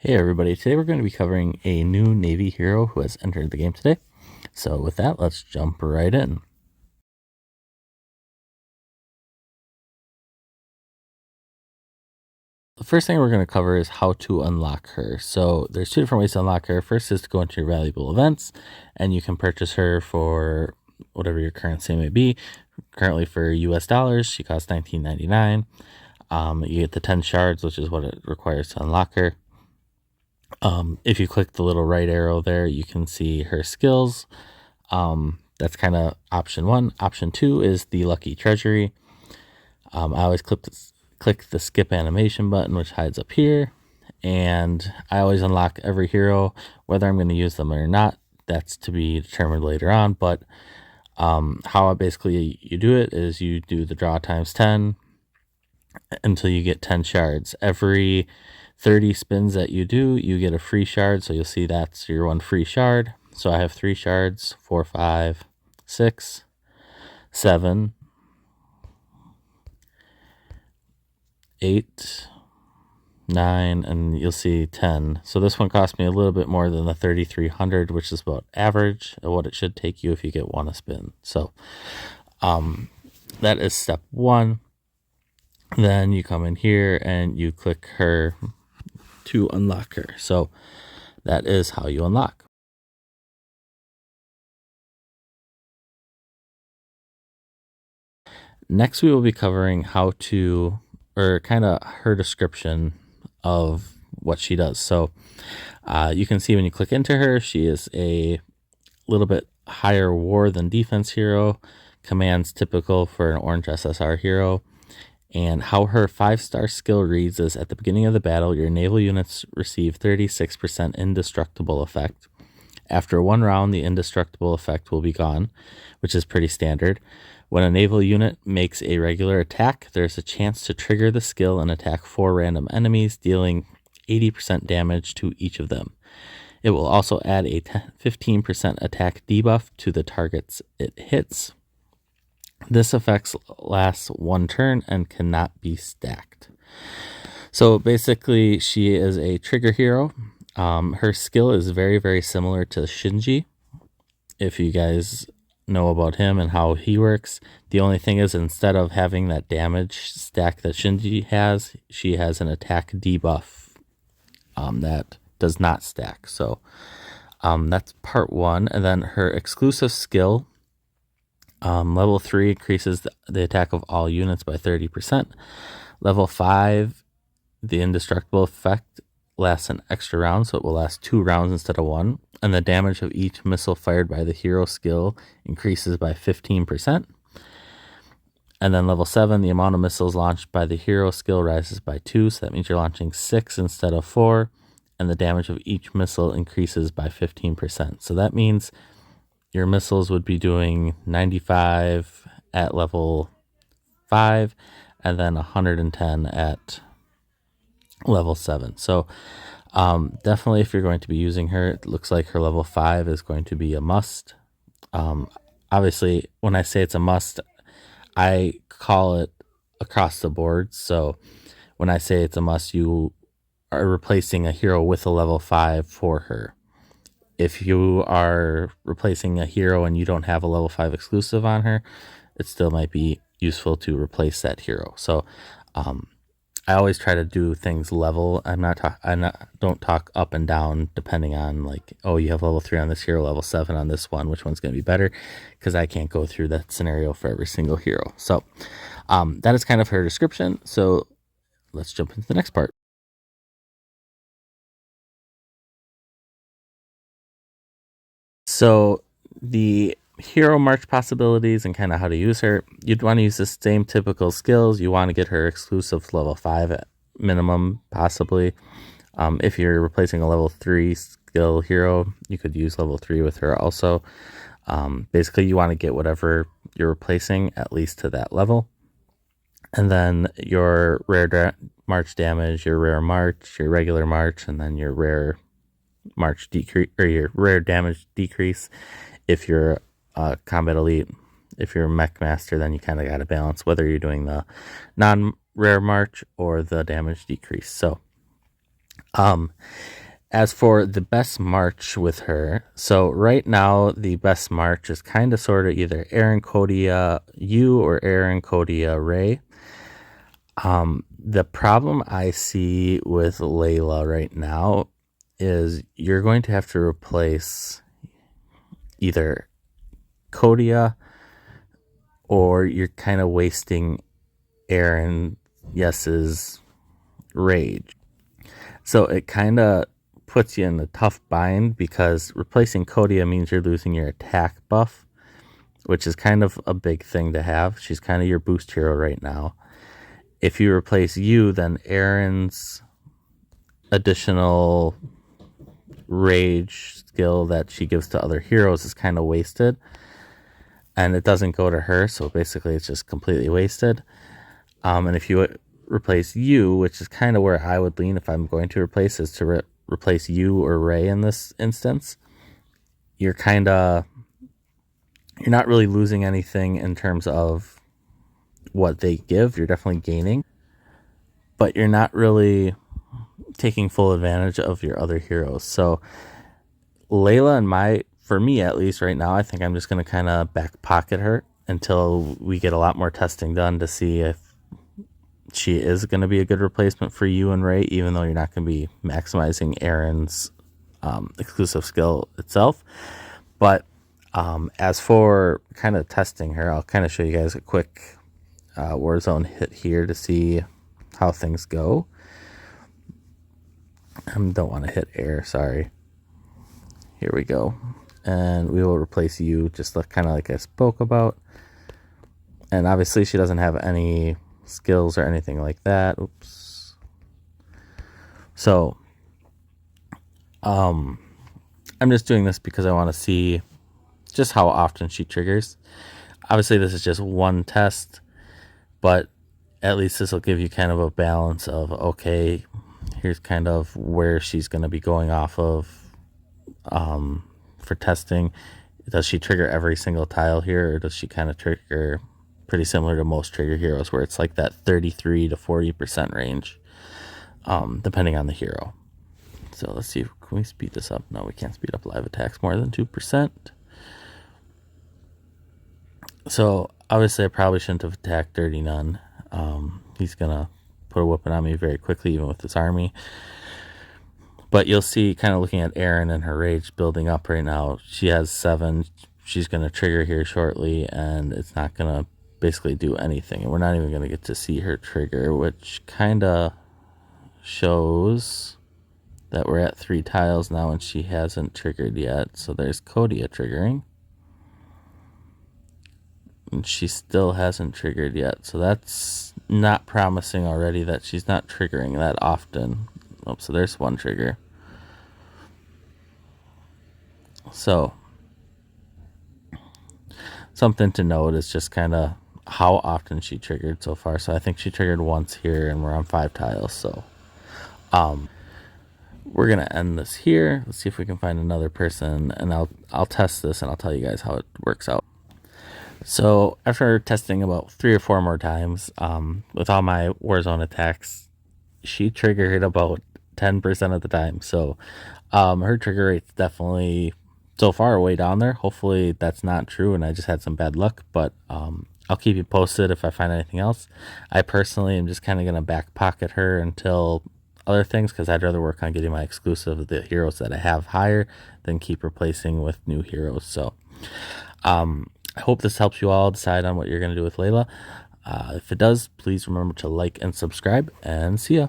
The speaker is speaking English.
Hey everybody, today we're going to be covering a new Navy hero who has entered the game today. So with that, let's jump right in. The first thing we're going to cover is how to unlock her. So there's two different ways to unlock her. First is to go into your valuable events, and you can purchase her for whatever your currency may be. Currently for US dollars, she costs $19.99. You get the 10 shards, which is what it requires to unlock her. If you click the little right arrow there, you can see her skills. That's kind of option one. Option two is the lucky treasury. I always click the skip animation button, which hides up here. And I always unlock every hero, whether I'm going to use them or not. That's to be determined later on. But how basically you do it is you do the draw times 10 until you get 10 shards. Every 30 spins that you do, you get a free shard. So you'll see that's your one free shard. So I have 3 shards, 4, 5, 6, 7, 8, 9, and you'll see 10. So this one cost me a little bit more than the 3,300, which is about average of what it should take you if you get one a spin. So that is step one. Then you come in here and you click her to unlock her. So that is how you unlock. Next, we will be covering how to, or kind of her description of what she does. So you can see when you click into her, she is a little bit higher war than defense hero, commands typical for an orange SSR hero. And how her 5-star skill reads is at the beginning of the battle, your naval units receive 36% indestructible effect. After one round, the indestructible effect will be gone, which is pretty standard. When a naval unit makes a regular attack, there's a chance to trigger the skill and attack 4 random enemies, dealing 80% damage to each of them. It will also add a 15% attack debuff to the targets it hits. This effect lasts one turn and cannot be stacked. So basically, she is a trigger hero. Her skill is very, very similar to Shinji. If you guys know about him and how he works, the only thing is instead of having that damage stack that Shinji has, she has an attack debuff that does not stack. So that's part one. And then her exclusive skill, level 3 increases the attack of all units by 30%. Level 5, the indestructible effect lasts an extra round, so it will last 2 rounds instead of 1. And the damage of each missile fired by the hero skill increases by 15%. And then level 7, the amount of missiles launched by the hero skill rises by 2, so that means you're launching 6 instead of 4. And the damage of each missile increases by 15%. So that means your missiles would be doing 95 at level 5 and then 110 at level 7. So definitely if you're going to be using her, it looks like her level 5 is going to be a must. Obviously, when I say it's a must, I call it across the board. So when I say it's a must, you are replacing a hero with a level 5 for her. If you are replacing a hero and you don't have a level 5 exclusive on her, it still might be useful to replace that hero. So I always try to do things level. Don't talk up and down depending on like, oh, you have level 3 on this hero, level 7 on this one, which one's going to be better, because I can't go through that scenario for every single hero. So that is kind of her description. So let's jump into the next part. So the hero march possibilities and kind of how to use her, you'd want to use the same typical skills. You want to get her exclusive level 5 at minimum, possibly. If you're replacing a level 3 skill hero, you could use level 3 with her also. Basically, you want to get whatever you're replacing at least to that level. And then your rare march damage, your rare march, your regular march, and then your rare march decrease, or your rare damage decrease. If you're combat elite, if you're mech master, then you kind of got to balance whether you're doing the non-rare march or the damage decrease. So As for the best march with her, so right now the best march is kind of sort of either Aaron Kodia you or Aaron Kodia Ray. The problem I see with Layla right now is you're going to have to replace either Kodia or you're kind of wasting Aaron Yes's rage. So it kind of puts you in a tough bind because replacing Kodia means you're losing your attack buff, which is kind of a big thing to have. She's kind of your boost hero right now. If you replace you, then Aaron's additional rage skill that she gives to other heroes is kind of wasted. And it doesn't go to her, so basically it's just completely wasted. And if you replace you, which is kind of where I would lean if I'm going to replace, is to replace you or Ray in this instance. You're not really losing anything in terms of what they give. You're definitely gaining, but you're not really taking full advantage of your other heroes. So Layla for me at least right now, I think I'm just going to kind of back pocket her until we get a lot more testing done to see if she is going to be a good replacement for you and Ray, even though you're not going to be maximizing Aaron's exclusive skill itself. But as for kind of testing her, I'll kind of show you guys a quick Warzone hit here to see how things go. I don't want to hit air, sorry. Here we go. And we will replace you just kind of like I spoke about. And obviously she doesn't have any skills or anything like that. Oops. So I'm just doing this because I want to see just how often she triggers. Obviously this is just one test, but at least this will give you kind of a balance of, okay, here's kind of where she's going to be going off of for testing. Does she trigger every single tile here, or does she kind of trigger pretty similar to most trigger heroes where it's like that 33 to 40% range, depending on the hero. So let's see, can we speed this up? No, we can't speed up live attacks more than 2%. So obviously I probably shouldn't have attacked Dirty Nun. He's gonna put a whooping on me very quickly, even with his army. But you'll see, kind of looking at Erin and her rage building up right now, she has 7. She's going to trigger here shortly, and it's not going to basically do anything. And we're not even going to get to see her trigger, which kind of shows that we're at 3 tiles now, and she hasn't triggered yet. So there's Kodia triggering. And she still hasn't triggered yet. So that's not promising already that she's not triggering that often. Oh, so there's one trigger. So something to note is just kind of how often she triggered so far. So I think she triggered once here, and we're on 5 tiles. So we're gonna end this here. Let's see if we can find another person, and I'll test this and I'll tell you guys how it works out. So after testing about 3 or 4 more times, with all my Warzone attacks, she triggered about 10% of the time. So her trigger rate's definitely so far way down there. Hopefully that's not true and I just had some bad luck, but I'll keep you posted if I find anything else. I personally am just kind of going to back pocket her until other things, because I'd rather work on getting my exclusive, the heroes that I have higher, than keep replacing with new heroes. So I hope this helps you all decide on what you're going to do with Layla. If it does, please remember to like and subscribe, and see ya.